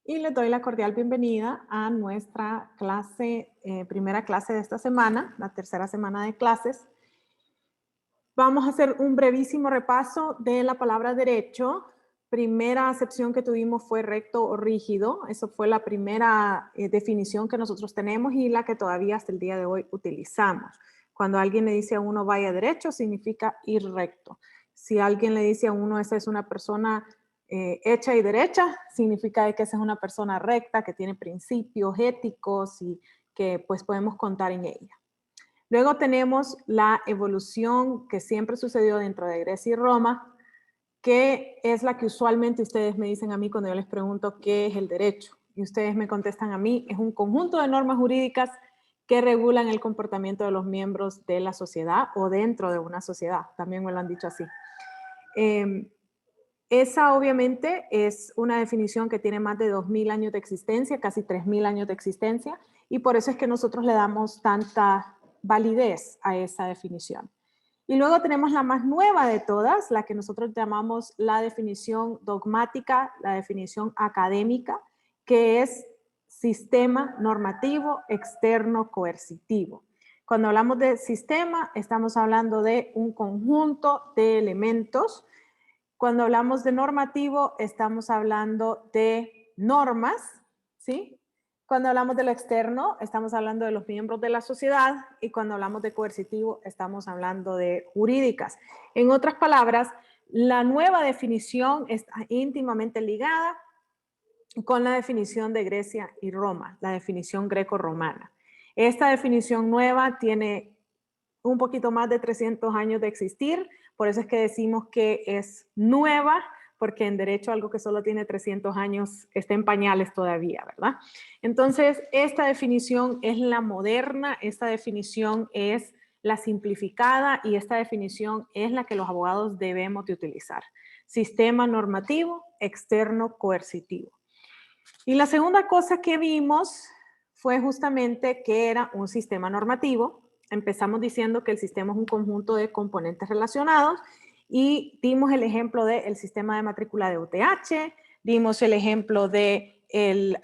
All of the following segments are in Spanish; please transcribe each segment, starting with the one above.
Y les doy la cordial bienvenida a nuestra clase, primera clase de esta semana, la tercera semana de clases. Vamos a hacer un brevísimo repaso de la palabra derecho. Primera acepción que tuvimos fue recto o rígido. Eso fue la primera definición que nosotros tenemos y la que todavía hasta el día de hoy utilizamos. Cuando alguien le dice a uno vaya derecho, significa ir recto. Si alguien le dice a uno esa es una persona hecha y derecha, significa que esa es una persona recta, que tiene principios éticos y que pues podemos contar en ella. Luego tenemos la evolución que siempre sucedió dentro de Grecia y Roma, que es la que usualmente ustedes me dicen a mí cuando yo les pregunto qué es el derecho. Y ustedes me contestan a mí, es un conjunto de normas jurídicas que regulan el comportamiento de los miembros de la sociedad o dentro de una sociedad. También me lo han dicho así. Esa obviamente es una definición que tiene más de 2000 años de existencia, casi 3000 años de existencia, y por eso es que nosotros le damos tanta validez a esa definición. Y luego tenemos la más nueva de todas, la que nosotros llamamos la definición dogmática, la definición académica, que es sistema normativo externo coercitivo. Cuando hablamos de sistema, estamos hablando de un conjunto de elementos. Cuando hablamos de normativo, estamos hablando de normas, ¿sí? Cuando hablamos de lo externo, estamos hablando de los miembros de la sociedad y cuando hablamos de coercitivo, estamos hablando de jurídicas. En otras palabras, la nueva definición está íntimamente ligada con la definición de Grecia y Roma, la definición greco-romana. Esta definición nueva tiene un poquito más de 300 años de existir, por eso es que decimos que es nueva, porque en derecho algo que solo tiene 300 años está en pañales todavía, ¿verdad? Entonces, esta definición es la moderna, esta definición es la simplificada y esta definición es la que los abogados debemos de utilizar. Sistema normativo externo coercitivo. Y la segunda cosa que vimos fue justamente que era un sistema normativo. Empezamos diciendo que el sistema es un conjunto de componentes relacionados y dimos el ejemplo del sistema de matrícula de UTH, dimos el ejemplo del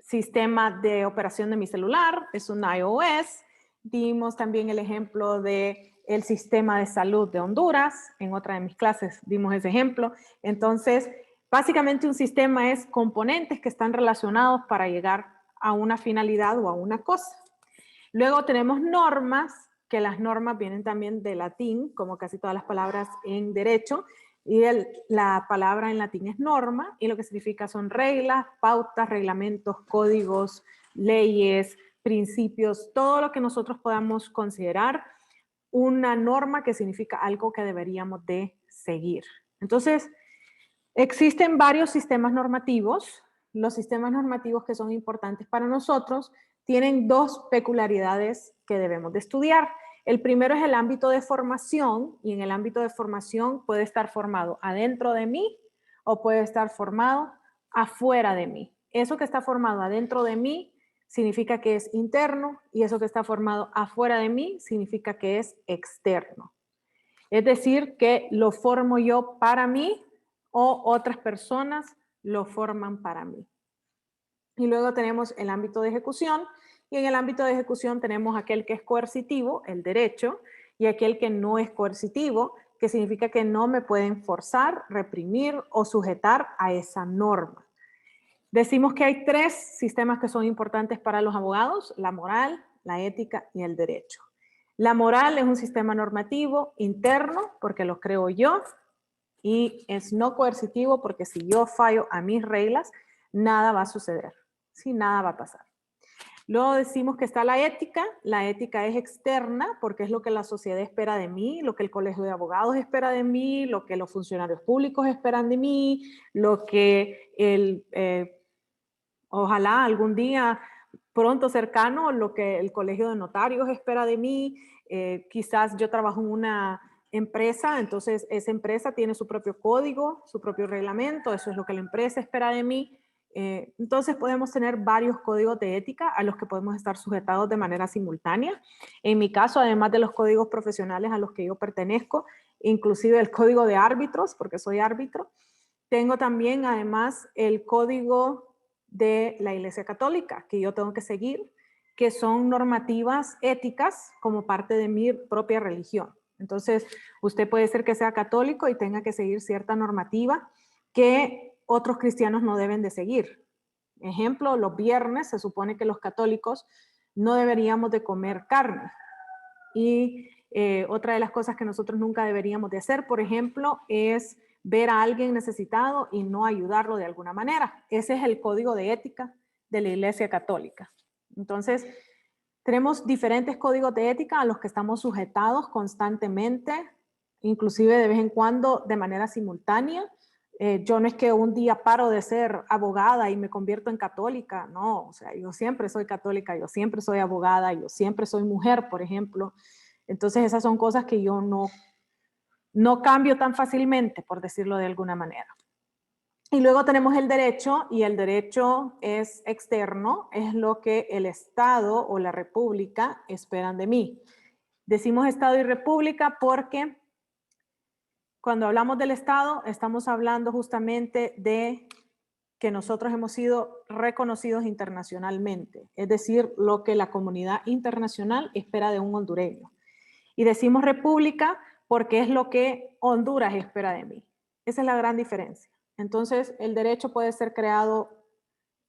sistema de operación de mi celular, es un iOS, dimos también el ejemplo del sistema de salud de Honduras, en otra de mis clases dimos ese ejemplo. Entonces, básicamente un sistema es componentes que están relacionados para llegar a una finalidad o a una cosa. Luego tenemos normas, que las normas vienen también de latín, como casi todas las palabras en derecho, y la palabra en latín es norma, y lo que significa son reglas, pautas, reglamentos, códigos, leyes, principios, todo lo que nosotros podamos considerar una norma que significa algo que deberíamos de seguir. Entonces, existen varios sistemas normativos. Los sistemas normativos que son importantes para nosotros tienen dos peculiaridades que debemos de estudiar. El primero es el ámbito de formación, y en el ámbito de formación puede estar formado adentro de mí o puede estar formado afuera de mí. Eso que está formado adentro de mí significa que es interno y eso que está formado afuera de mí significa que es externo. Es decir, que lo formo yo para mí o otras personas lo forman para mí. Y luego tenemos el ámbito de ejecución, y en el ámbito de ejecución tenemos aquel que es coercitivo, el derecho, y aquel que no es coercitivo, que significa que no me pueden forzar, reprimir o sujetar a esa norma. Decimos que hay tres sistemas que son importantes para los abogados: la moral, la ética y el derecho. La moral es un sistema normativo interno, porque lo creo yo, y es no coercitivo, porque si yo fallo a mis reglas, nada va a suceder, ¿sí? Nada va a pasar. Luego decimos que está la ética es externa, porque es lo que la sociedad espera de mí, lo que el colegio de abogados espera de mí, lo que los funcionarios públicos esperan de mí, lo que ojalá algún día pronto cercano, lo que el colegio de notarios espera de mí. Quizás yo trabajo en una empresa, entonces esa empresa tiene su propio código, su propio reglamento, eso es lo que la empresa espera de mí. Entonces podemos tener varios códigos de ética a los que podemos estar sujetados de manera simultánea. En mi caso, además de los códigos profesionales a los que yo pertenezco, inclusive el código de árbitros, porque soy árbitro, tengo también además el código de la Iglesia Católica que yo tengo que seguir, que son normativas éticas como parte de mi propia religión. Entonces, usted puede ser que sea católico y tenga que seguir cierta normativa que otros cristianos no deben de seguir. Ejemplo, los viernes se supone que los católicos no deberíamos de comer carne. Y otra de las cosas que nosotros nunca deberíamos de hacer, por ejemplo, es ver a alguien necesitado y no ayudarlo de alguna manera. Ese es el código de ética de la Iglesia Católica. Entonces, tenemos diferentes códigos de ética a los que estamos sujetados constantemente, inclusive de vez en cuando de manera simultánea. Yo no es que un día paro de ser abogada y me convierto en católica, no, o sea, yo siempre soy católica, yo siempre soy abogada, yo siempre soy mujer, por ejemplo. Entonces esas son cosas que yo no cambio tan fácilmente, por decirlo de alguna manera. Y luego tenemos el derecho, y el derecho es externo, es lo que el Estado o la República esperan de mí. Decimos Estado y República porque cuando hablamos del Estado, estamos hablando justamente de que nosotros hemos sido reconocidos internacionalmente, es decir, lo que la comunidad internacional espera de un hondureño. Y decimos república porque es lo que Honduras espera de mí. Esa es la gran diferencia. Entonces, el derecho puede ser creado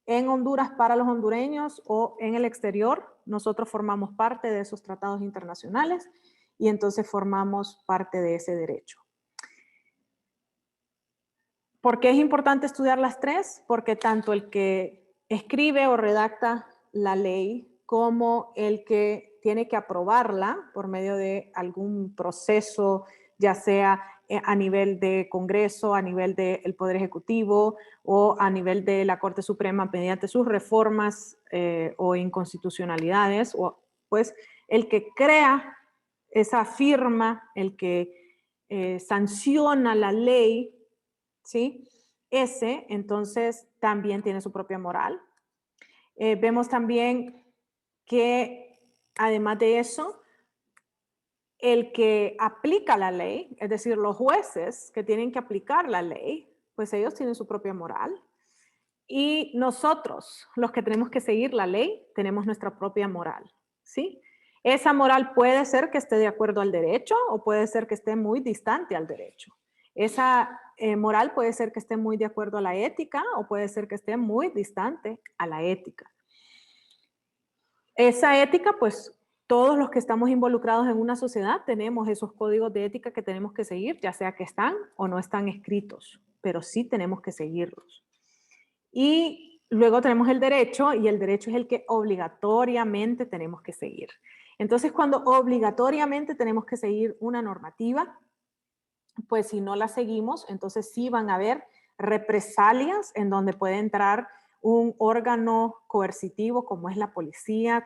en Honduras para los hondureños o en el exterior. Nosotros formamos parte de esos tratados internacionales y entonces formamos parte de ese derecho. ¿Por qué es importante estudiar las tres? Porque tanto el que escribe o redacta la ley como el que tiene que aprobarla por medio de algún proceso, ya sea a nivel de Congreso, a nivel del Poder Ejecutivo o a nivel de la Corte Suprema mediante sus reformas o inconstitucionalidades, o pues el que crea esa firma, el que sanciona la ley, ¿sí? Ese, entonces, también tiene su propia moral. Vemos también que, además de eso, el que aplica la ley, es decir, los jueces que tienen que aplicar la ley, pues ellos tienen su propia moral. Y nosotros, los que tenemos que seguir la ley, tenemos nuestra propia moral, ¿sí? Esa moral puede ser que esté de acuerdo al derecho o puede ser que esté muy distante al derecho. Esa moral puede ser que esté muy de acuerdo a la ética o puede ser que esté muy distante a la ética. Esa ética, pues todos los que estamos involucrados en una sociedad tenemos esos códigos de ética que tenemos que seguir, ya sea que están o no están escritos, pero sí tenemos que seguirlos. Y luego tenemos el derecho, y el derecho es el que obligatoriamente tenemos que seguir. Entonces, cuando obligatoriamente tenemos que seguir una normativa, pues si no la seguimos, entonces sí van a haber represalias en donde puede entrar un órgano coercitivo como es la policía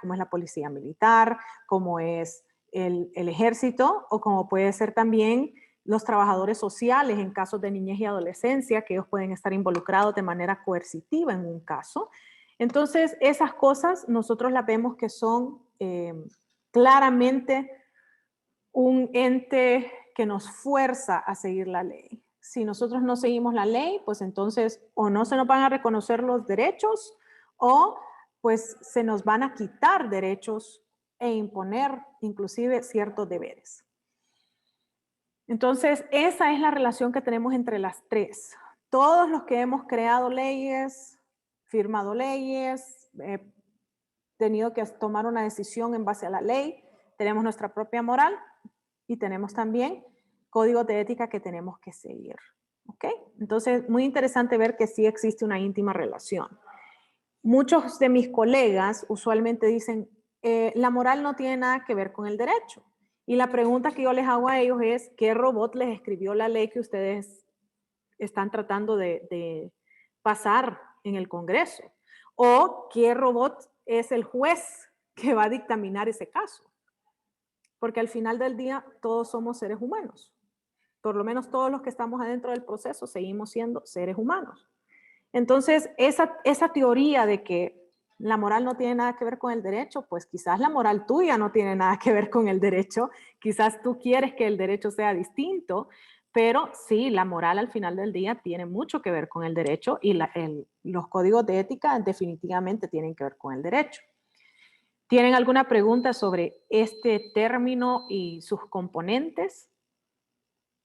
militar, como es el ejército o como puede ser también los trabajadores sociales en casos de niñez y adolescencia, que ellos pueden estar involucrados de manera coercitiva en un caso. Entonces, esas cosas nosotros las vemos que son claramente un ente que nos fuerza a seguir la ley. Si nosotros no seguimos la ley, pues entonces o no se nos van a reconocer los derechos o pues se nos van a quitar derechos e imponer inclusive ciertos deberes. Entonces, esa es la relación que tenemos entre las tres. Todos los que hemos creado leyes, firmado leyes, tenido que tomar una decisión en base a la ley, tenemos nuestra propia moral y tenemos también códigos de ética que tenemos que seguir. ¿Ok? Entonces, muy interesante ver que sí existe una íntima relación. Muchos de mis colegas usualmente dicen, la moral no tiene nada que ver con el derecho. Y la pregunta que yo les hago a ellos es, ¿qué robot les escribió la ley que ustedes están tratando de pasar en el Congreso? ¿O qué robot es el juez que va a dictaminar ese caso? Porque al final del día todos somos seres humanos. Por lo menos todos los que estamos adentro del proceso seguimos siendo seres humanos. Entonces, esa teoría de que la moral no tiene nada que ver con el derecho, pues quizás la moral tuya no tiene nada que ver con el derecho, quizás tú quieres que el derecho sea distinto, Pero sí, la moral al final del día tiene mucho que ver con el derecho y los códigos de ética definitivamente tienen que ver con el derecho. ¿Tienen alguna pregunta sobre este término y sus componentes?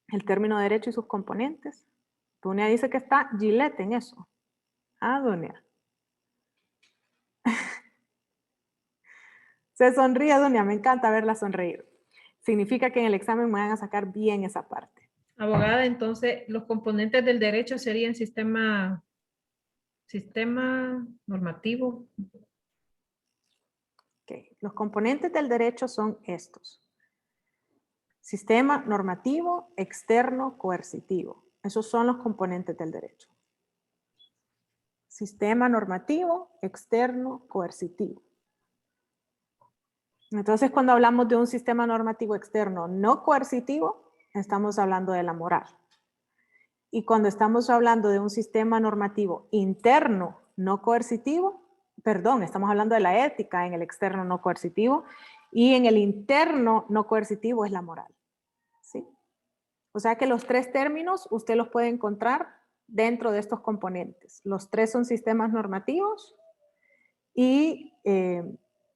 El término derecho y sus componentes. Dunia dice que está Gillette en eso. Ah, Dunia. Se sonríe, Dunia, me encanta verla sonreír. Significa que en el examen me van a sacar bien esa parte. Abogada, entonces los componentes del derecho serían sistema normativo. Okay. Los componentes del derecho son estos. Sistema normativo, externo, coercitivo. Esos son los componentes del derecho. Sistema normativo, externo, coercitivo. Entonces, cuando hablamos de un sistema normativo externo no coercitivo, estamos hablando de la moral. Y cuando estamos hablando de un sistema normativo interno no coercitivo, perdón, estamos hablando de la ética en el externo no coercitivo y en el interno no coercitivo es la moral. ¿Sí? O sea que los tres términos usted los puede encontrar dentro de estos componentes. Los tres son sistemas normativos y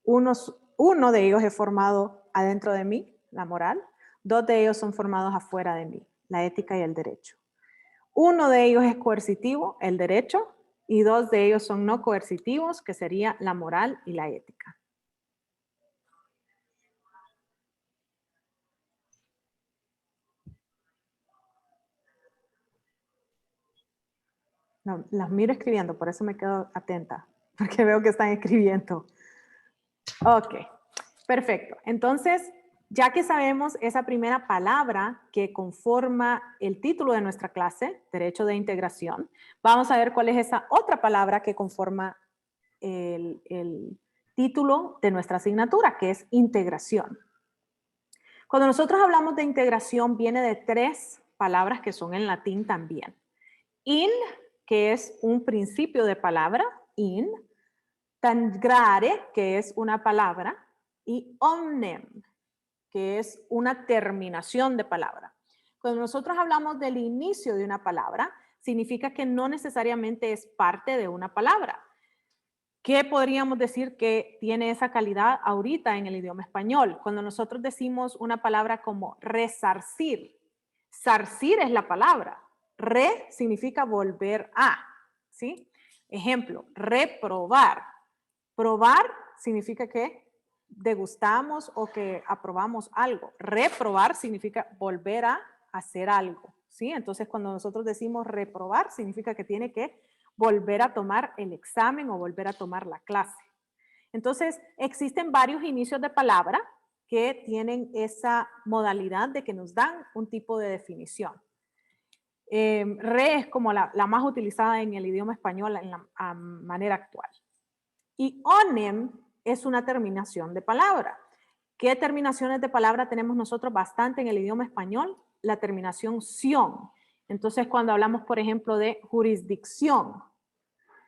uno de ellos es formado adentro de mí, la moral. Dos de ellos son formados afuera de mí, la ética y el derecho. Uno de ellos es coercitivo, el derecho, y dos de ellos son no coercitivos, que sería la moral y la ética. No, las miro escribiendo, por eso me quedo atenta, porque veo que están escribiendo. Ok, perfecto. Entonces, ya que sabemos esa primera palabra que conforma el título de nuestra clase, Derecho de Integración, vamos a ver cuál es esa otra palabra que conforma el título de nuestra asignatura, que es integración. Cuando nosotros hablamos de integración, viene de tres palabras que son en latín también. In, que es un principio de palabra, in, tangrare, que es una palabra, y omnem, que es una terminación de palabra. Cuando nosotros hablamos del inicio de una palabra, significa que no necesariamente es parte de una palabra. ¿Qué podríamos decir que tiene esa calidad ahorita en el idioma español? Cuando nosotros decimos una palabra como resarcir, sarcir es la palabra, re significa volver a, ¿sí? Ejemplo, reprobar. Probar significa que degustamos o que aprobamos algo. Reprobar significa volver a hacer algo, ¿sí? Entonces, cuando nosotros decimos reprobar, significa que tiene que volver a tomar el examen o volver a tomar la clase. Entonces, existen varios inicios de palabra que tienen esa modalidad de que nos dan un tipo de definición. Re es como la más utilizada en el idioma español en la manera actual. Y onem es una terminación de palabra. ¿Qué terminaciones de palabra tenemos nosotros bastante en el idioma español? La terminación ción. Entonces, cuando hablamos, por ejemplo, de jurisdicción,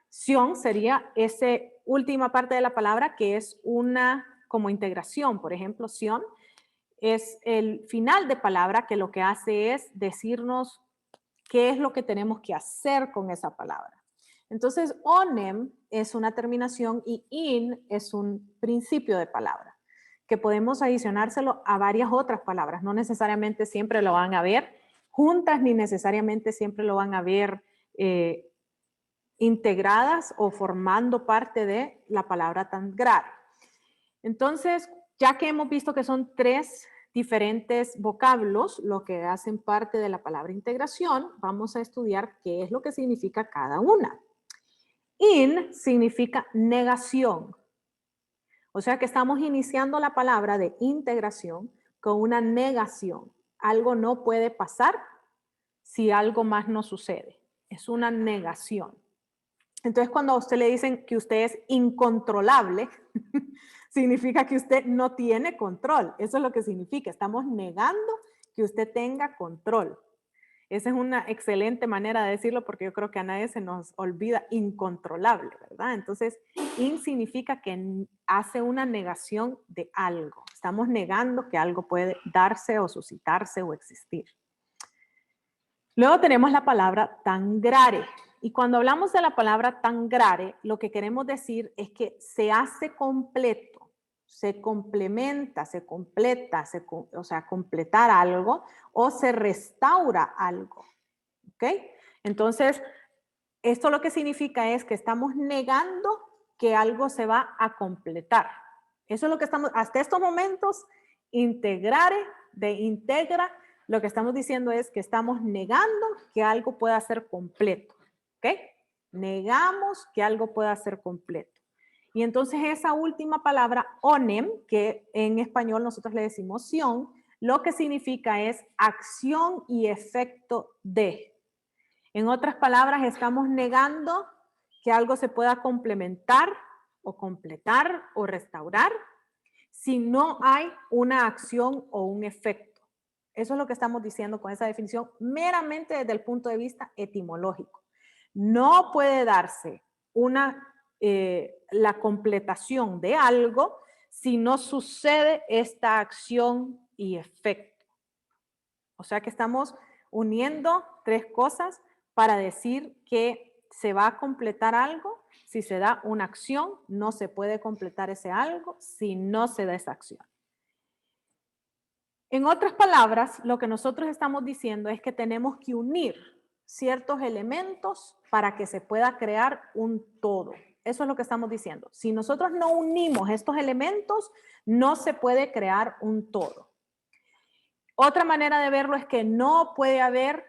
ción sería esa última parte de la palabra que es una como integración. Por ejemplo, ción es el final de palabra que lo que hace es decirnos qué es lo que tenemos que hacer con esa palabra. Entonces, onem es una terminación y in es un principio de palabra, que podemos adicionárselo a varias otras palabras. No necesariamente siempre lo van a ver juntas, ni necesariamente siempre lo van a ver integradas o formando parte de la palabra tangrar. Entonces, ya que hemos visto que son tres diferentes vocablos, lo que hacen parte de la palabra integración, vamos a estudiar qué es lo que significa cada una. In significa negación. O sea que estamos iniciando la palabra de integración con una negación. Algo no puede pasar si algo más no sucede. Es una negación. Entonces, cuando a usted le dicen que usted es incontrolable, significa que usted no tiene control. Eso es lo que significa. Estamos negando que usted tenga control. Esa es una excelente manera de decirlo porque yo creo que a nadie se nos olvida incontrolable, ¿verdad? Entonces, in significa que hace una negación de algo. Estamos negando que algo puede darse o suscitarse o existir. Luego tenemos la palabra tangrare. Y cuando hablamos de la palabra tangrare, lo que queremos decir es que se hace completo, se complementa, se completa, o sea, completar algo o se restaura algo. ¿Ok? Entonces, esto lo que significa es que estamos negando que algo se va a completar. Eso es lo que estamos, hasta estos momentos, integrare, de integra, lo que estamos diciendo es que estamos negando que algo pueda ser completo. ¿Ok? Negamos que algo pueda ser completo. Y entonces esa última palabra, onem, que en español nosotros le decimos sion, lo que significa es acción y efecto de. En otras palabras, estamos negando que algo se pueda complementar o completar o restaurar si no hay una acción o un efecto. Eso es lo que estamos diciendo con esa definición meramente desde el punto de vista etimológico. No puede darse la completación de algo si no sucede esta acción y efecto. O sea que estamos uniendo tres cosas para decir que se va a completar algo si se da una acción, no se puede completar ese algo si no se da esa acción. En otras palabras, lo que nosotros estamos diciendo es que tenemos que unir ciertos elementos para que se pueda crear un todo. Eso es lo que estamos diciendo. Si nosotros no unimos estos elementos, no se puede crear un todo. Otra manera de verlo es que no puede haber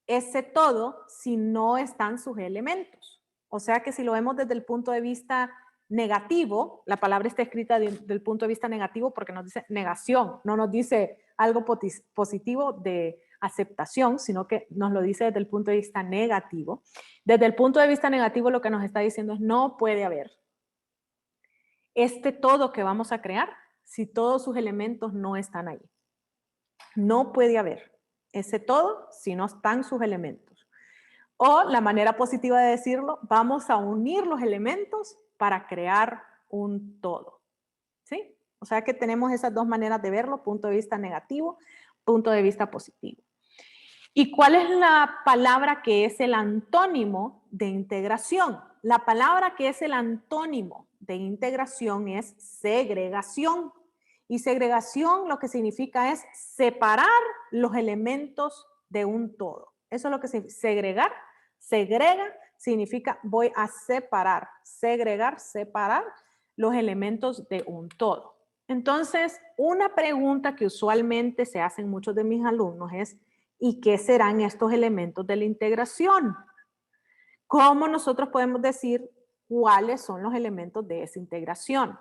ese todo si no están sus elementos. O sea que si lo vemos desde el punto de vista negativo, la palabra está escrita desde el punto de vista negativo porque nos dice negación, no nos dice algo positivo de aceptación, sino que nos lo dice desde el punto de vista negativo. Desde el punto de vista negativo lo que nos está diciendo es no puede haber este todo que vamos a crear si todos sus elementos no están ahí. No puede haber ese todo si no están sus elementos. O la manera positiva de decirlo, vamos a unir los elementos para crear un todo. ¿Sí? O sea que tenemos esas dos maneras de verlo, punto de vista negativo, punto de vista positivo. ¿Y cuál es la palabra que es el antónimo de integración? La palabra que es el antónimo de integración es segregación. Y segregación lo que significa es separar los elementos de un todo. Eso es lo que significa segregar. Segrega significa voy a separar. Segregar, separar los elementos de un todo. Entonces, una pregunta que usualmente se hacen muchos de mis alumnos es, ¿y qué serán estos elementos de la integración? ¿Cómo nosotros podemos decir cuáles son los elementos de esa integración?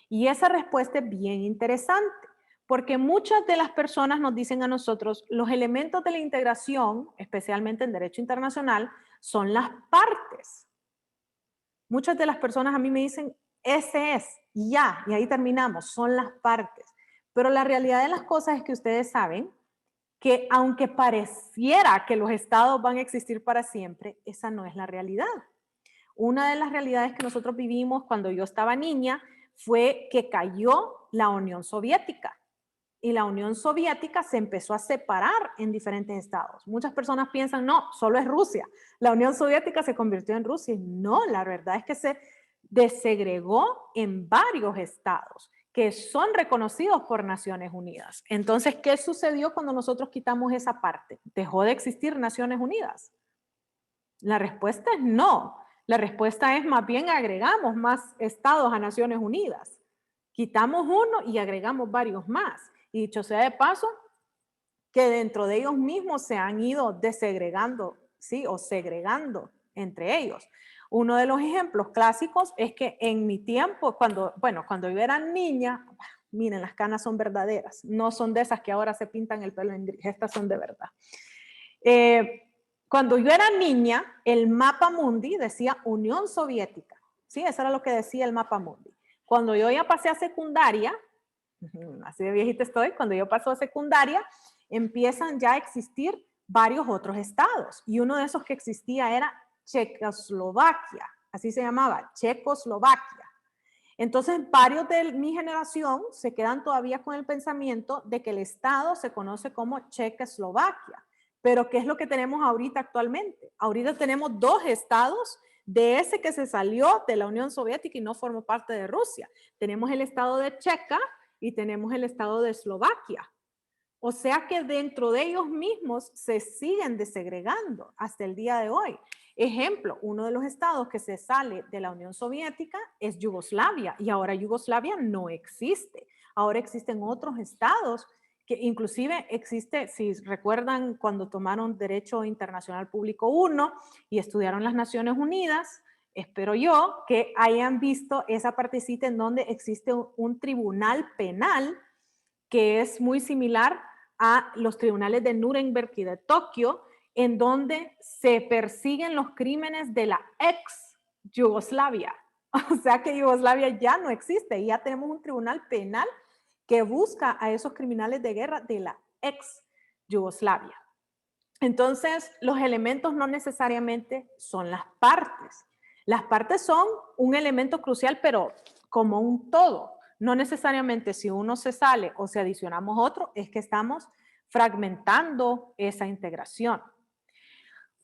Y esa respuesta es bien interesante, porque muchas de las personas nos dicen a nosotros, los elementos de la integración, especialmente en derecho internacional, son las partes. Muchas de las personas a mí me dicen, ese es, y ya, y ahí terminamos, son las partes. Pero la realidad de las cosas es que ustedes saben que aunque pareciera que los estados van a existir para siempre, esa no es la realidad. Una de las realidades que nosotros vivimos cuando yo estaba niña fue que cayó la Unión Soviética. Y la Unión Soviética se empezó a separar en diferentes estados. Muchas personas piensan, no, solo es Rusia. La Unión Soviética se convirtió en Rusia. No, la verdad es que se desegregó en varios estados que son reconocidos por Naciones Unidas. Entonces, ¿qué sucedió cuando nosotros quitamos esa parte? ¿Dejó de existir Naciones Unidas? La respuesta es no. La respuesta es más bien agregamos más estados a Naciones Unidas. Quitamos uno y agregamos varios más. Y dicho sea de paso, que dentro de ellos mismos se han ido desegregando, ¿sí? O segregando entre ellos. Uno de los ejemplos clásicos es que en mi tiempo, cuando yo era niña, miren, las canas son verdaderas, no son de esas que ahora se pintan el pelo en gris, estas son de verdad. Cuando yo era niña, el mapa mundi decía Unión Soviética, ¿sí? Eso era lo que decía el mapa mundi. Cuando yo ya pasé a secundaria, así de viejita estoy, cuando yo paso a secundaria, empiezan ya a existir varios otros estados. Y uno de esos que existía era Checoslovaquia, así se llamaba, Checoslovaquia. Entonces, varios de mi generación se quedan todavía con el pensamiento de que el estado se conoce como Checoslovaquia. Pero ¿qué es lo que tenemos ahorita actualmente? Ahorita tenemos 2 estados de ese que se salió de la Unión Soviética y no formó parte de Rusia. Tenemos el estado de Checa y tenemos el estado de Eslovaquia. O sea que dentro de ellos mismos se siguen desegregando hasta el día de hoy. Ejemplo, uno de los estados que se sale de la Unión Soviética es Yugoslavia y ahora Yugoslavia no existe. Ahora existen otros estados que inclusive existe, si recuerdan cuando tomaron Derecho Internacional Público 1 y estudiaron las Naciones Unidas, espero yo que hayan visto esa partecita en donde existe un tribunal penal que es muy similar a los tribunales de Nuremberg y de Tokio, en donde se persiguen los crímenes de la ex Yugoslavia. O sea que Yugoslavia ya no existe y ya tenemos un tribunal penal que busca a esos criminales de guerra de la ex Yugoslavia. Entonces, los elementos no necesariamente son las partes. Las partes son un elemento crucial, pero como un todo. No necesariamente si uno se sale o si adicionamos otro, es que estamos fragmentando esa integración.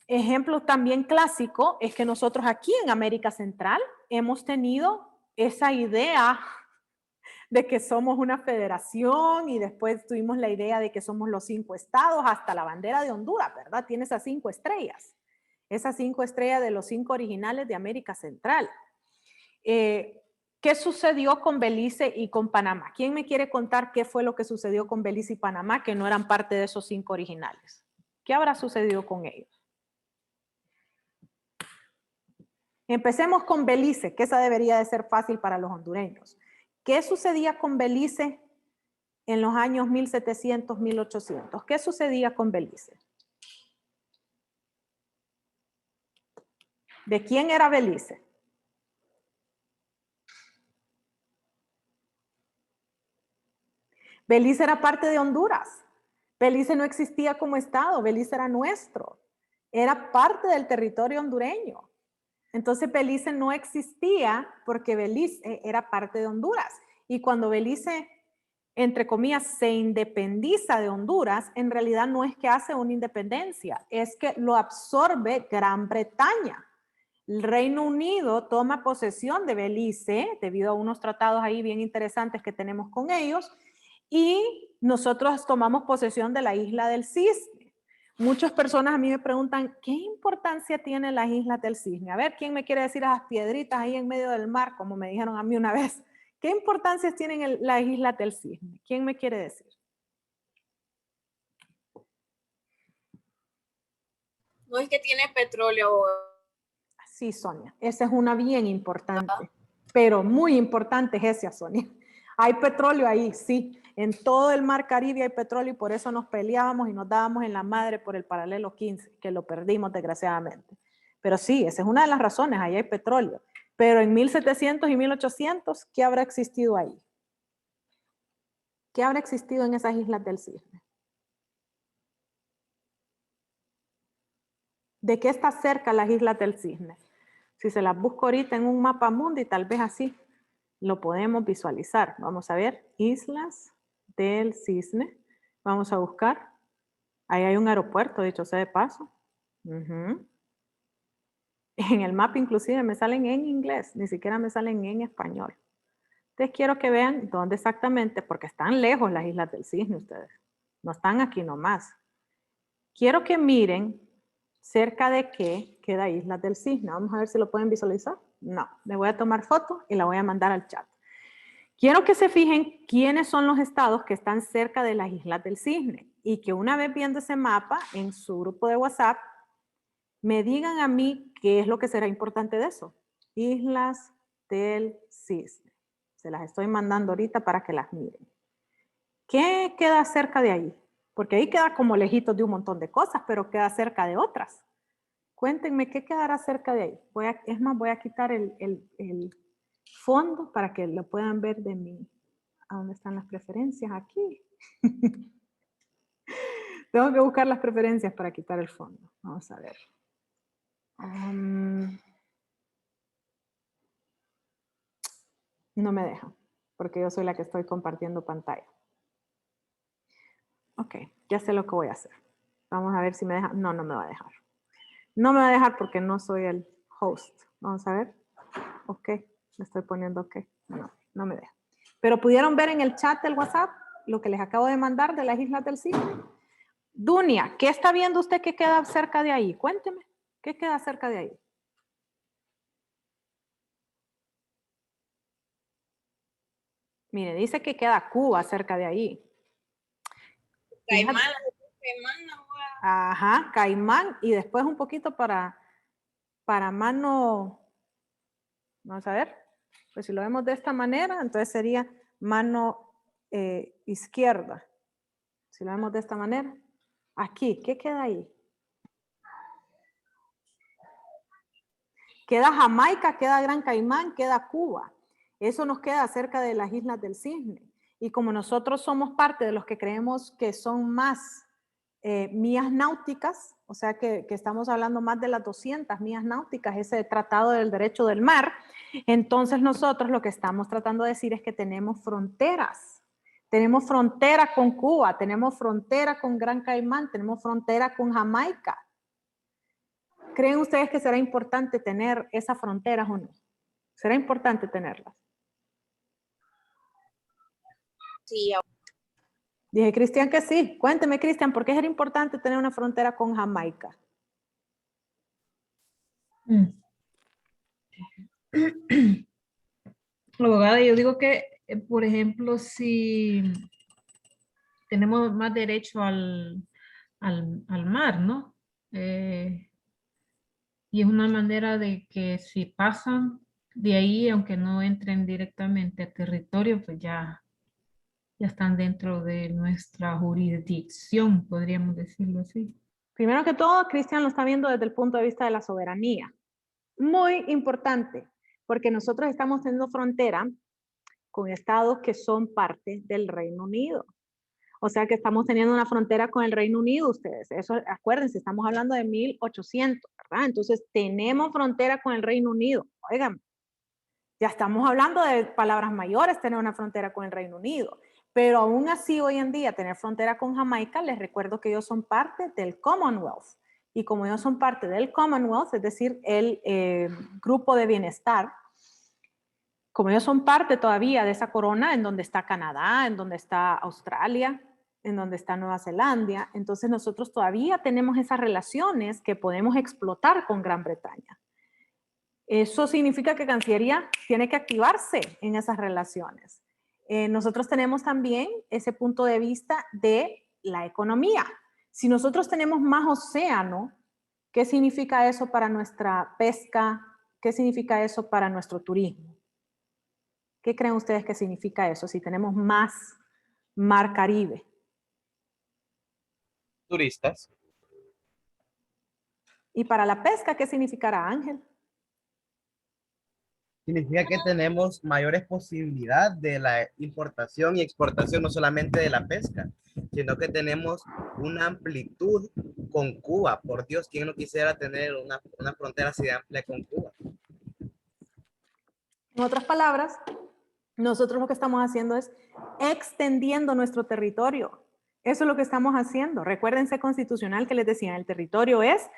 Ejemplo también clásico es que nosotros aquí en América Central hemos tenido esa idea de que somos una federación y después tuvimos la idea de que somos los 5 estados, hasta la bandera de Honduras, ¿verdad? Tiene esas 5 estrellas, esas 5 estrellas de los 5 originales de América Central. ¿Qué sucedió con Belice y con Panamá? ¿Quién me quiere contar qué fue lo que sucedió con Belice y Panamá que no eran parte de esos 5 originales? ¿Qué habrá sucedido con ellos? Empecemos con Belice, que esa debería de ser fácil para los hondureños. ¿Qué sucedía con Belice en los años 1700, 1800? ¿Qué sucedía con Belice? ¿De quién era Belice? Belice era parte de Honduras. Belice no existía como estado, Belice era nuestro. Era parte del territorio hondureño. Entonces Belice no existía porque Belice era parte de Honduras. Y cuando Belice, entre comillas, se independiza de Honduras, en realidad no es que hace una independencia, es que lo absorbe Gran Bretaña. El Reino Unido toma posesión de Belice debido a unos tratados ahí bien interesantes que tenemos con ellos y nosotros tomamos posesión de la isla del Cisne. Muchas personas a mí me preguntan, ¿qué importancia tienen las islas del Cisne? A ver, ¿quién me quiere decir esas piedritas ahí en medio del mar, como me dijeron a mí una vez? ¿Qué importancia tienen las islas del Cisne? ¿Quién me quiere decir? No es que tiene petróleo. Sí, Sonia, esa es una bien importante, pero muy importante es esa, Sonia. Hay petróleo ahí, sí. En todo el mar Caribe hay petróleo y por eso nos peleábamos y nos dábamos en la madre por el paralelo 15, que lo perdimos desgraciadamente. Pero sí, esa es una de las razones, ahí hay petróleo. Pero en 1700 y 1800, ¿qué habrá existido ahí? ¿Qué habrá existido en esas islas del Cisne? ¿De qué está cerca las islas del Cisne? Si se las busco ahorita en un mapa mundi, tal vez así lo podemos visualizar. Vamos a ver, Islas del Cisne. Vamos a buscar. Ahí hay un aeropuerto, dicho sea de paso. En el mapa inclusive me salen en inglés, ni siquiera me salen en español. Entonces quiero que vean dónde exactamente, porque están lejos las Islas del Cisne ustedes. No están aquí nomás. Quiero que miren cerca de qué queda Islas del Cisne. Vamos a ver si lo pueden visualizar. No, le voy a tomar foto y la voy a mandar al chat. Quiero que se fijen quiénes son los estados que están cerca de las Islas del Cisne y que una vez viendo ese mapa en su grupo de WhatsApp, me digan a mí qué es lo que será importante de eso. Islas del Cisne. Se las estoy mandando ahorita para que las miren. ¿Qué queda cerca de ahí? Porque ahí queda como lejitos de un montón de cosas, pero queda cerca de otras. Cuéntenme qué quedará cerca de ahí. Es más, voy a quitar el fondo para que lo puedan ver de mí. ¿A dónde están las preferencias? Aquí. Tengo que buscar las preferencias para quitar el fondo. Vamos a ver. No me deja, porque yo soy la que estoy compartiendo pantalla. Ok, ya sé lo que voy a hacer. Vamos a ver si me deja. No, no me va a dejar. No me va a dejar porque no soy el host. Vamos a ver. Ok, le estoy poniendo ok. No, no me deja. Pero pudieron ver en el chat del WhatsApp lo que les acabo de mandar de las Islas del Cisne. Dunia, ¿qué está viendo usted que queda cerca de ahí? Cuénteme, ¿qué queda cerca de ahí? Mire, dice que queda Cuba cerca de ahí. Caimán, Caimán, ahora. Ajá, Caimán y después un poquito para mano, vamos a ver, pues si lo vemos de esta manera, entonces sería mano izquierda. Si lo vemos de esta manera, aquí, ¿qué queda ahí? Queda Jamaica, queda Gran Caimán, queda Cuba. Eso nos queda cerca de las Islas del Cisne. Y como nosotros somos parte de los que creemos que son más millas náuticas, o sea que estamos hablando más de las 200 millas náuticas, ese tratado del derecho del mar, entonces nosotros lo que estamos tratando de decir es que tenemos fronteras. Tenemos frontera con Cuba, tenemos frontera con Gran Caimán, tenemos frontera con Jamaica. ¿Creen ustedes que será importante tener esas fronteras o no? ¿Será importante tenerlas? Sí, Dije, Cristian, que sí. Cuénteme, Cristian, ¿por qué era importante tener una frontera con Jamaica? Abogada, yo digo que, por ejemplo, si tenemos más derecho al mar, ¿no? Y es una manera de que si pasan de ahí, aunque no entren directamente a territorio, pues ya están dentro de nuestra jurisdicción, podríamos decirlo así. Primero que todo, Cristian lo está viendo desde el punto de vista de la soberanía. Muy importante, porque nosotros estamos teniendo frontera con estados que son parte del Reino Unido. O sea que estamos teniendo una frontera con el Reino Unido ustedes. Eso, acuérdense, estamos hablando de 1800, ¿verdad? Entonces tenemos frontera con el Reino Unido. Oigan, ya estamos hablando de palabras mayores, tener una frontera con el Reino Unido. Pero aún así, hoy en día, tener frontera con Jamaica, les recuerdo que ellos son parte del Commonwealth. Y como ellos son parte del Commonwealth, es decir, el grupo de bienestar, como ellos son parte todavía de esa corona, en donde está Canadá, en donde está Australia, en donde está Nueva Zelanda, entonces nosotros todavía tenemos esas relaciones que podemos explotar con Gran Bretaña. Eso significa que Cancillería tiene que activarse en esas relaciones. Nosotros tenemos también ese punto de vista de la economía. Si nosotros tenemos más océano, ¿qué significa eso para nuestra pesca? ¿Qué significa eso para nuestro turismo? ¿Qué creen ustedes que significa eso si tenemos más mar Caribe? Turistas. ¿Y para la pesca qué significará, Ángel? Significa que tenemos mayores posibilidades de la importación y exportación, no solamente de la pesca, sino que tenemos una amplitud con Cuba. Por Dios, ¿quién no quisiera tener una frontera así de amplia con Cuba? En otras palabras, nosotros lo que estamos haciendo es extendiendo nuestro territorio. Eso es lo que estamos haciendo. Recuérdense constitucional que les decía, el territorio es,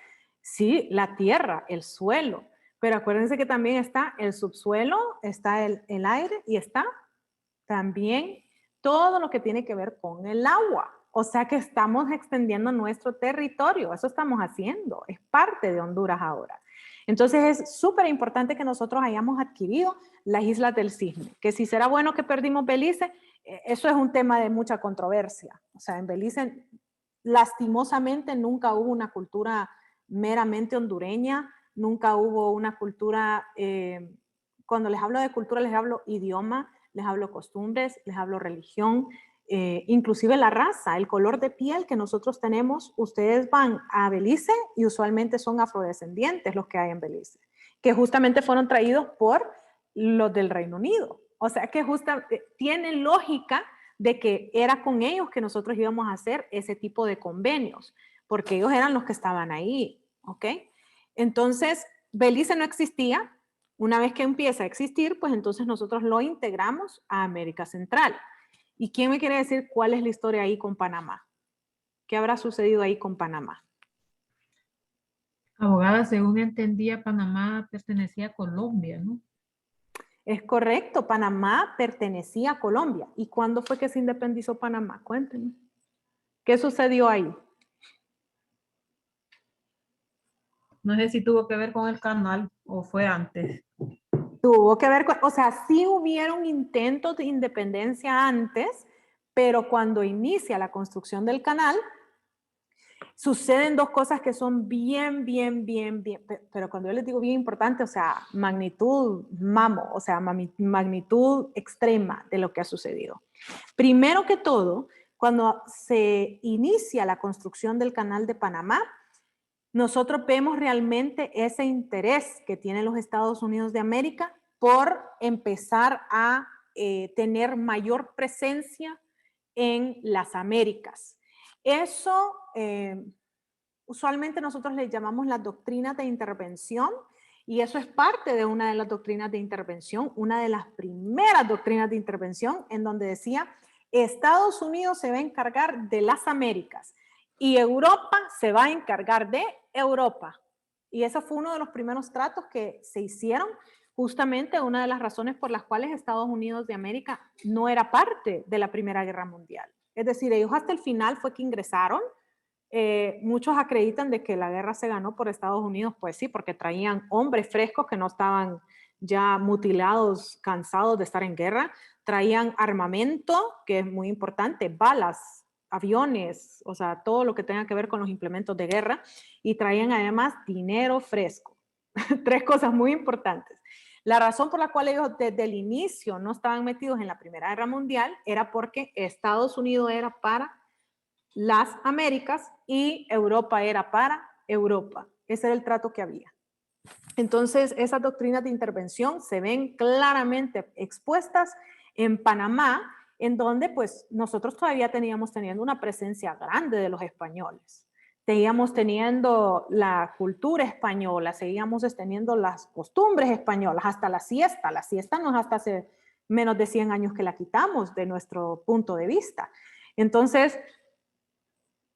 sí, la tierra, el suelo, pero acuérdense que también está el subsuelo, está el aire y está también todo lo que tiene que ver con el agua. O sea que estamos extendiendo nuestro territorio, eso estamos haciendo, es parte de Honduras ahora. Entonces es súper importante que nosotros hayamos adquirido las Islas del Cisne, que si será bueno que perdimos Belice, eso es un tema de mucha controversia. O sea, en Belice lastimosamente nunca hubo una cultura meramente hondureña, nunca hubo una cultura, cuando les hablo de cultura les hablo idioma, les hablo costumbres, les hablo religión, inclusive la raza, el color de piel que nosotros tenemos. Ustedes van a Belice y usualmente son afrodescendientes los que hay en Belice, que justamente fueron traídos por los del Reino Unido. O sea que tiene lógica de que era con ellos que nosotros íbamos a hacer ese tipo de convenios, porque ellos eran los que estaban ahí, ¿ok? Entonces, Belice no existía. Una vez que empieza a existir, pues entonces nosotros lo integramos a América Central. ¿Y quién me quiere decir cuál es la historia ahí con Panamá? ¿Qué habrá sucedido ahí con Panamá? Abogada, según entendía, Panamá pertenecía a Colombia, ¿no? Es correcto, Panamá pertenecía a Colombia. ¿Y cuándo fue que se independizó Panamá? Cuéntenme. ¿Qué sucedió ahí? No sé si tuvo que ver con el canal o fue antes. Tuvo que ver con, o sea, sí hubieron intentos de independencia antes, pero cuando inicia la construcción del canal, suceden dos cosas que son bien, pero cuando yo les digo bien importante, o sea, magnitud, o sea, magnitud extrema de lo que ha sucedido. Primero que todo, cuando se inicia la construcción del canal de Panamá, nosotros vemos realmente ese interés que tienen los Estados Unidos de América por empezar a tener mayor presencia en las Américas. Eso usualmente nosotros le llamamos las doctrinas de intervención y eso es parte de una de las doctrinas de intervención, una de las primeras doctrinas de intervención en donde decía Estados Unidos se va a encargar de las Américas y Europa se va a encargar de Europa. Y ese fue uno de los primeros tratos que se hicieron, justamente una de las razones por las cuales Estados Unidos de América no era parte de la Primera Guerra Mundial. Es decir, ellos hasta el final fue que ingresaron. Muchos acreditan de que la guerra se ganó por Estados Unidos, pues sí, porque traían hombres frescos que no estaban ya mutilados, cansados de estar en guerra, traían armamento, que es muy importante, balas, aviones, o sea, todo lo que tenga que ver con los implementos de guerra, y traían además dinero fresco. Tres cosas muy importantes. La razón por la cual ellos desde el inicio no estaban metidos en la Primera Guerra Mundial era porque Estados Unidos era para las Américas y Europa era para Europa. Ese era el trato que había. Entonces, esas doctrinas de intervención se ven claramente expuestas en Panamá, en donde pues nosotros todavía teníamos teniendo una presencia grande de los españoles. Seguíamos teniendo la cultura española, seguíamos teniendo las costumbres españolas, hasta la siesta. La siesta no es hasta hace menos de 100 años que la quitamos de nuestro punto de vista. Entonces,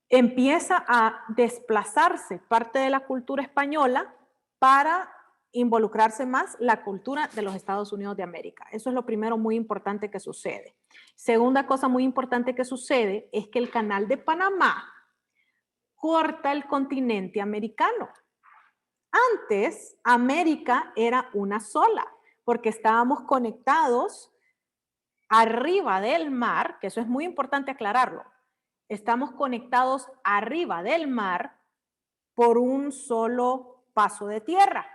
empieza a desplazarse parte de la cultura española para involucrarse más la cultura de los Estados Unidos de América. Eso es lo primero muy importante que sucede. Segunda cosa muy importante que sucede es que el canal de Panamá corta el continente americano. Antes, América era una sola, porque estábamos conectados arriba del mar, que eso es muy importante aclararlo. Estamos conectados arriba del mar por un solo paso de tierra.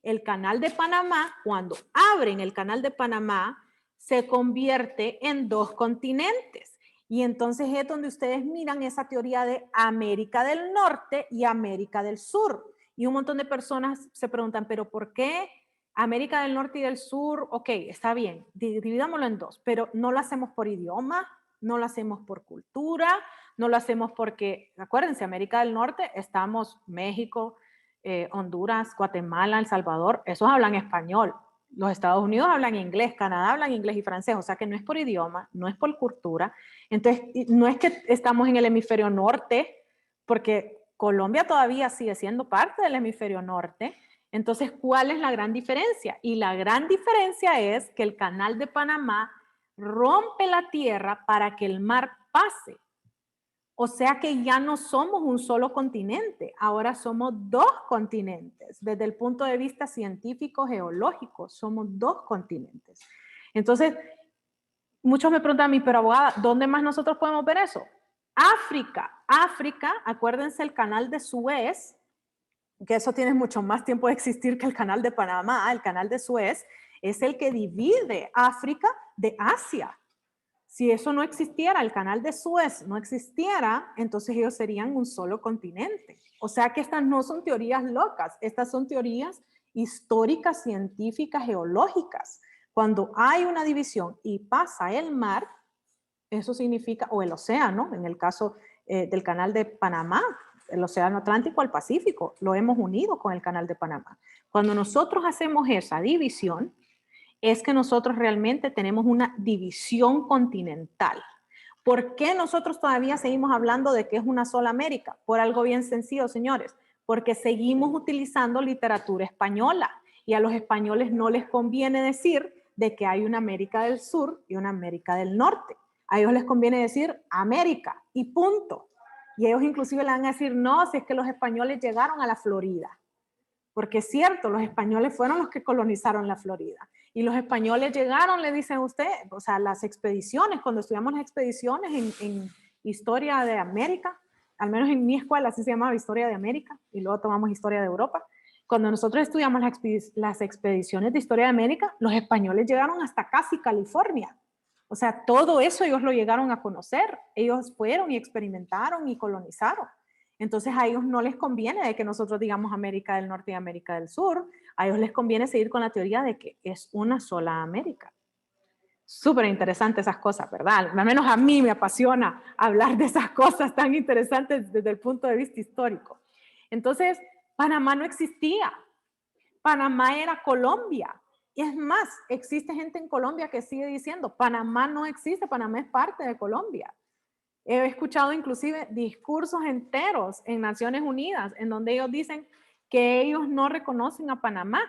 El canal de Panamá, cuando abren el canal de Panamá, se convierte en dos continentes. Y entonces es donde ustedes miran esa teoría de América del Norte y América del Sur. Y un montón de personas se preguntan, ¿pero por qué América del Norte y del Sur? Ok, está bien, dividámoslo en dos, pero no lo hacemos por idioma, no lo hacemos por cultura, no lo hacemos porque, acuérdense, América del Norte, estamos México, Honduras, Guatemala, El Salvador, esos hablan español. Los Estados Unidos hablan inglés, Canadá hablan inglés y francés, o sea que no es por idioma, no es por cultura. Entonces, no es que estamos en el hemisferio norte, porque Colombia todavía sigue siendo parte del hemisferio norte. Entonces, ¿cuál es la gran diferencia? Y la gran diferencia es que el canal de Panamá rompe la tierra para que el mar pase. O sea que ya no somos un solo continente, ahora somos dos continentes. Desde el punto de vista científico, geológico, somos dos continentes. Entonces, muchos me preguntan a mí, pero abogada, ¿dónde más nosotros podemos ver eso? África, acuérdense el canal de Suez, que eso tiene mucho más tiempo de existir que el canal de Panamá, el canal de Suez, es el que divide África de Asia. Si eso no existiera, el canal de Suez no existiera, entonces ellos serían un solo continente. O sea que estas no son teorías locas, estas son teorías históricas, científicas, geológicas. Cuando hay una división y pasa el mar, eso significa, o el océano, en el caso del canal de Panamá, el océano Atlántico al Pacífico, lo hemos unido con el canal de Panamá. Cuando nosotros hacemos esa división, es que nosotros realmente tenemos una división continental. ¿Por qué nosotros todavía seguimos hablando de que es una sola América? Por algo bien sencillo, señores, porque seguimos utilizando literatura española y a los españoles no les conviene decir de que hay una América del Sur y una América del Norte. A ellos les conviene decir América y punto. Y ellos inclusive le van a decir, no, si es que los españoles llegaron a la Florida. Porque es cierto, los españoles fueron los que colonizaron la Florida. Y los españoles llegaron, le dicen a usted, o sea, las expediciones, cuando estudiamos las expediciones en Historia de América, al menos en mi escuela así se llamaba Historia de América, y luego tomamos Historia de Europa. Cuando nosotros estudiamos las expediciones de Historia de América, los españoles llegaron hasta casi California. O sea, todo eso ellos lo llegaron a conocer. Ellos fueron y experimentaron y colonizaron. Entonces a ellos no les conviene de que nosotros digamos América del Norte y América del Sur. A ellos les conviene seguir con la teoría de que es una sola América. Súper interesante esas cosas, ¿verdad? Al menos a mí me apasiona hablar de esas cosas tan interesantes desde el punto de vista histórico. Entonces, Panamá no existía. Panamá era Colombia. Y es más, existe gente en Colombia que sigue diciendo, Panamá no existe, Panamá es parte de Colombia. He escuchado inclusive discursos enteros en Naciones Unidas en donde ellos dicen que ellos no reconocen a Panamá,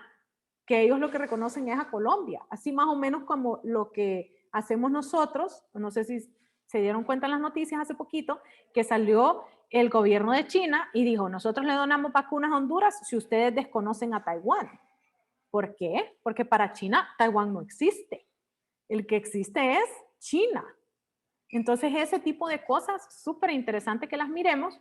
que ellos lo que reconocen es a Colombia. Así más o menos como lo que hacemos nosotros, no sé si se dieron cuenta en las noticias hace poquito, que salió el gobierno de China y dijo, nosotros le donamos vacunas a Honduras si ustedes desconocen a Taiwán. ¿Por qué? Porque para China Taiwán no existe. El que existe es China. Entonces ese tipo de cosas, súper interesante que las miremos,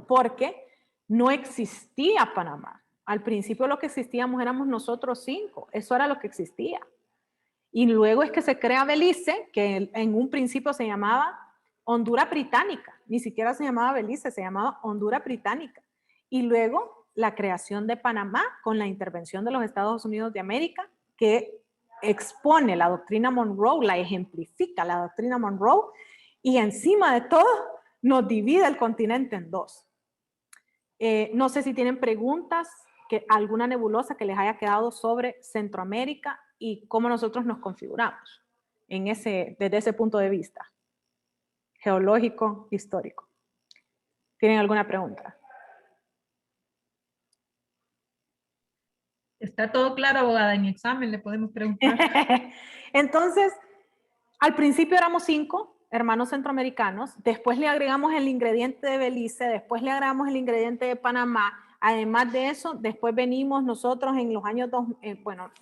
porque no existía Panamá. Al principio lo que existíamos éramos nosotros 5, eso era lo que existía. Y luego es que se crea Belice, que en un principio se llamaba Honduras Británica, ni siquiera se llamaba Belice, se llamaba Honduras Británica. Y luego la creación de Panamá con la intervención de los Estados Unidos de América, que expone la doctrina Monroe, la ejemplifica la doctrina Monroe, y encima de todo nos divide el continente en dos. No sé si tienen preguntas, alguna nebulosa que les haya quedado sobre Centroamérica y cómo nosotros nos configuramos desde ese punto de vista geológico, histórico. ¿Tienen alguna pregunta? Está todo claro, abogada, en examen le podemos preguntar. Entonces, al principio éramos 5 hermanos centroamericanos, después le agregamos el ingrediente de Belice, después le agregamos el ingrediente de Panamá. Además de eso, después venimos nosotros en los años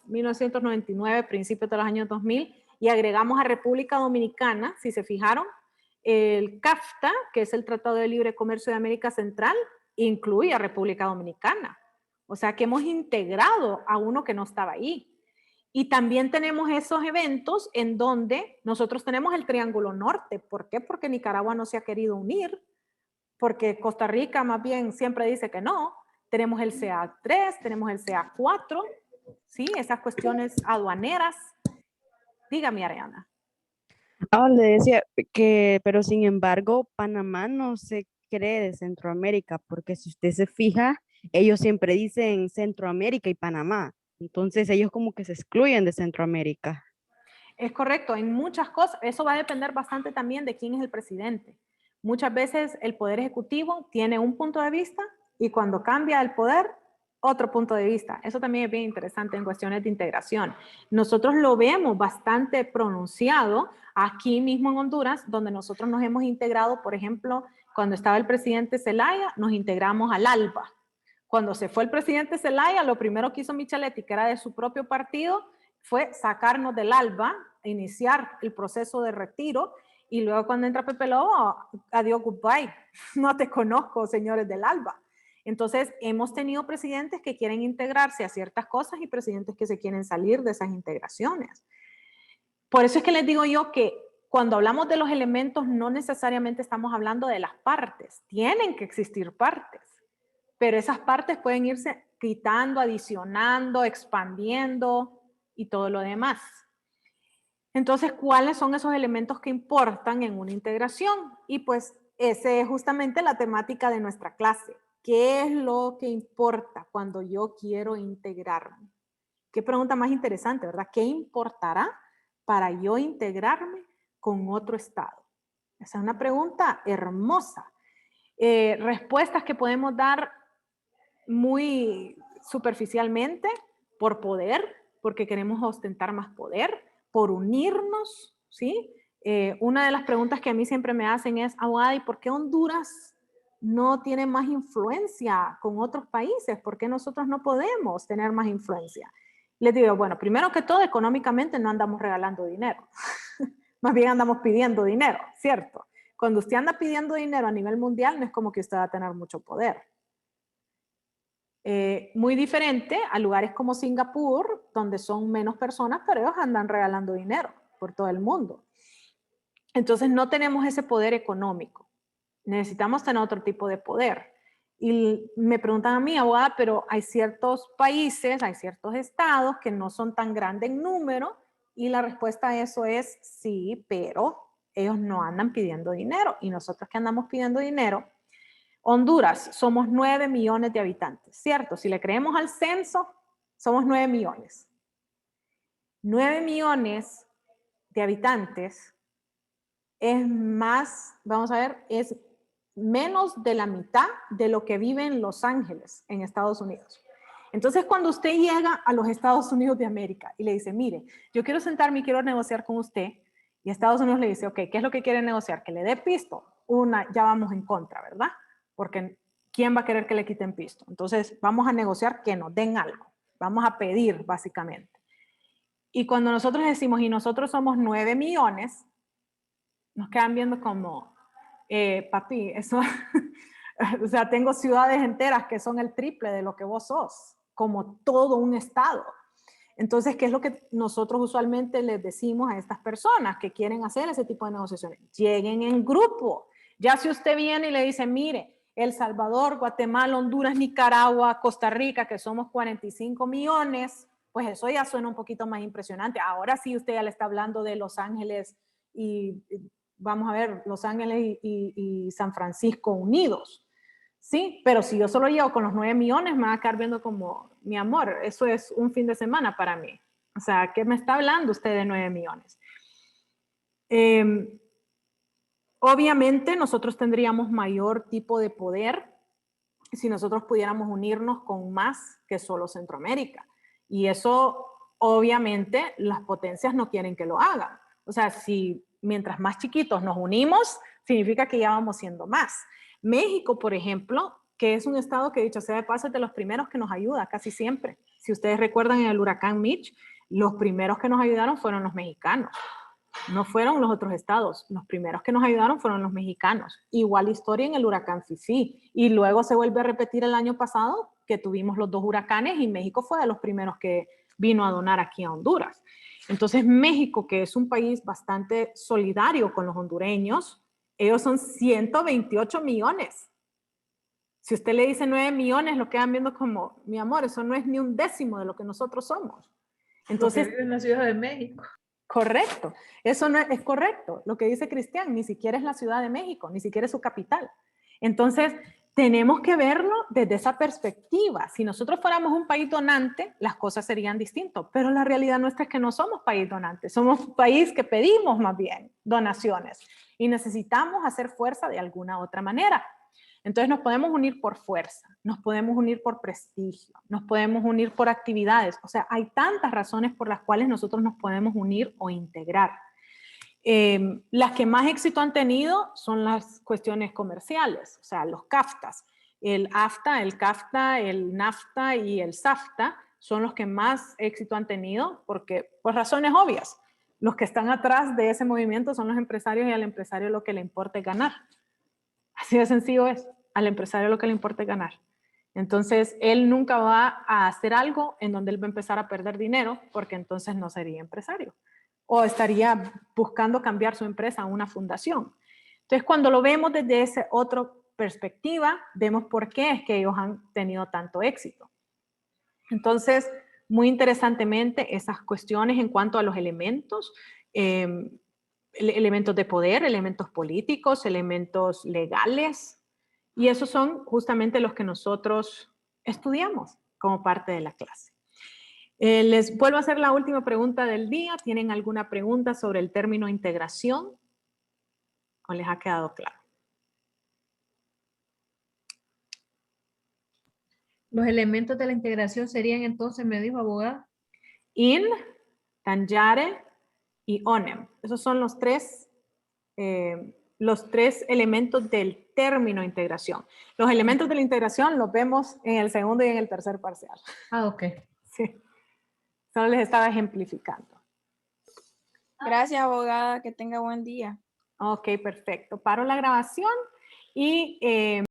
1999, principios de los años 2000, y agregamos a República Dominicana, si se fijaron, el CAFTA, que es el Tratado de Libre Comercio de América Central, incluye a República Dominicana. O sea que hemos integrado a uno que no estaba ahí. Y también tenemos esos eventos en donde nosotros tenemos el Triángulo Norte. ¿Por qué? Porque Nicaragua no se ha querido unir, porque Costa Rica más bien siempre dice que no. Tenemos el CA3, tenemos el CA4, ¿sí? Esas cuestiones aduaneras. Dígame, Ariana. Ah, le decía que, pero sin embargo, Panamá no se cree de Centroamérica, porque si usted se fija, ellos siempre dicen Centroamérica y Panamá. Entonces ellos como que se excluyen de Centroamérica. Es correcto, en muchas cosas, eso va a depender bastante también de quién es el presidente. Muchas veces el Poder Ejecutivo tiene un punto de vista y cuando cambia el poder, otro punto de vista. Eso también es bien interesante en cuestiones de integración. Nosotros lo vemos bastante pronunciado aquí mismo en Honduras, donde nosotros nos hemos integrado, por ejemplo, cuando estaba el presidente Zelaya, nos integramos al ALBA. Cuando se fue el presidente Zelaya, lo primero que hizo Micheletti, que era de su propio partido, fue sacarnos del ALBA, iniciar el proceso de retiro, y luego cuando entra Pepe Lobo, adiós, goodbye, no te conozco, señores del ALBA. Entonces, hemos tenido presidentes que quieren integrarse a ciertas cosas y presidentes que se quieren salir de esas integraciones. Por eso es que les digo yo que cuando hablamos de los elementos, no necesariamente estamos hablando de las partes, tienen que existir partes, pero esas partes pueden irse quitando, adicionando, expandiendo y todo lo demás. Entonces, ¿cuáles son esos elementos que importan en una integración? Y pues esa es justamente la temática de nuestra clase. ¿Qué es lo que importa cuando yo quiero integrarme? Qué pregunta más interesante, ¿verdad? ¿Qué importará para yo integrarme con otro estado? Esa es una pregunta hermosa. Respuestas que podemos dar muy superficialmente, por poder, porque queremos ostentar más poder, por unirnos, ¿sí? Una de las preguntas que a mí siempre me hacen es, abogada, ¿y por qué Honduras no tiene más influencia con otros países? ¿Por qué nosotros no podemos tener más influencia? Les digo, bueno, primero que todo, económicamente no andamos regalando dinero. Más bien andamos pidiendo dinero, ¿cierto? Cuando usted anda pidiendo dinero a nivel mundial, no es como que usted va a tener mucho poder. Muy diferente a lugares como Singapur, donde son menos personas, pero ellos andan regalando dinero por todo el mundo. Entonces no tenemos ese poder económico. Necesitamos tener otro tipo de poder. Y me preguntan a mí, abogada, pero hay ciertos países, hay ciertos estados que no son tan grandes en número, y la respuesta a eso es sí, pero ellos no andan pidiendo dinero. Y nosotros que andamos pidiendo dinero, Honduras, somos 9 millones de habitantes, ¿cierto? Si le creemos al censo, somos 9 millones. 9 millones de habitantes es más, vamos a ver, es menos de la mitad de lo que vive en Los Ángeles, en Estados Unidos. Entonces, cuando usted llega a los Estados Unidos de América y le dice, mire, yo quiero sentarme y quiero negociar con usted, y Estados Unidos le dice, ok, ¿qué es lo que quiere negociar? Que le dé pisto. Ya vamos en contra, ¿verdad? Porque ¿quién va a querer que le quiten pisto? Entonces, vamos a negociar que nos den algo. Vamos a pedir, básicamente. Y cuando nosotros decimos, y nosotros somos 9 millones, nos quedan viendo como, papi, eso, o sea, tengo ciudades enteras que son el triple de lo que vos sos, como todo un estado. Entonces, ¿qué es lo que nosotros usualmente les decimos a estas personas que quieren hacer ese tipo de negociaciones? Lleguen en grupo. Ya si usted viene y le dice, mire, El Salvador, Guatemala, Honduras, Nicaragua, Costa Rica, que somos 45 millones, pues eso ya suena un poquito más impresionante. Ahora sí usted ya le está hablando de Los Ángeles y vamos a ver, Los Ángeles y San Francisco unidos. Sí, pero si yo solo llego con los 9 millones, me va a quedar viendo como, mi amor, eso es un fin de semana para mí. O sea, ¿qué me está hablando usted de 9 millones? Obviamente nosotros tendríamos mayor tipo de poder si nosotros pudiéramos unirnos con más que solo Centroamérica. Y eso, obviamente, las potencias no quieren que lo hagan. O sea, si mientras más chiquitos nos unimos, significa que ya vamos siendo más. México, por ejemplo, que es un estado que, dicho sea de paso, es de los primeros que nos ayuda casi siempre. Si ustedes recuerdan en el huracán Mitch, los primeros que nos ayudaron fueron los mexicanos. No fueron los otros estados. Los primeros que nos ayudaron fueron los mexicanos. Igual historia en el huracán Fifi. Y luego se vuelve a repetir el año pasado que tuvimos los 2 huracanes y México fue de los primeros que vino a donar aquí a Honduras. Entonces México, que es un país bastante solidario con los hondureños, ellos son 128 millones. Si usted le dice 9 millones, lo quedan viendo como, mi amor, eso no es ni un décimo de lo que nosotros somos. Entonces, Porque vive en la Ciudad de México. Correcto, eso no es correcto. Lo que dice Cristian, ni siquiera es la Ciudad de México, ni siquiera es su capital. Entonces, tenemos que verlo desde esa perspectiva. Si nosotros fuéramos un país donante, las cosas serían distintas, pero la realidad nuestra es que no somos país donante, somos un país que pedimos más bien donaciones y necesitamos hacer fuerza de alguna otra manera. Entonces nos podemos unir por fuerza, nos podemos unir por prestigio, nos podemos unir por actividades. O sea, hay tantas razones por las cuales nosotros nos podemos unir o integrar. Las que más éxito han tenido son las cuestiones comerciales, o sea, los CAFTAs. El AFTA, el CAFTA, el NAFTA y el SAFTA son los que más éxito han tenido porque, por razones obvias, los que están atrás de ese movimiento son los empresarios y al empresario lo que le importa es ganar. Así de sencillo es. Al empresario lo que le importa es ganar. Entonces, él nunca va a hacer algo en donde él va a empezar a perder dinero porque entonces no sería empresario. O estaría buscando cambiar su empresa a una fundación. Entonces, cuando lo vemos desde esa otra perspectiva, vemos por qué es que ellos han tenido tanto éxito. Entonces, muy interesantemente, esas cuestiones en cuanto a los elementos, elementos de poder, elementos políticos, elementos legales, y esos son justamente los que nosotros estudiamos como parte de la clase. Les vuelvo a hacer la última pregunta del día. ¿Tienen alguna pregunta sobre el término integración? ¿O les ha quedado claro? Los elementos de la integración serían entonces, me dijo abogada. In, tangere y onem. Esos son los tres elementos del término integración. Los elementos de la integración los vemos en el segundo y en el tercer parcial. Ah, ok. Sí. Solo les estaba ejemplificando. Gracias, abogada. Que tenga buen día. Ok, perfecto. Paro la grabación y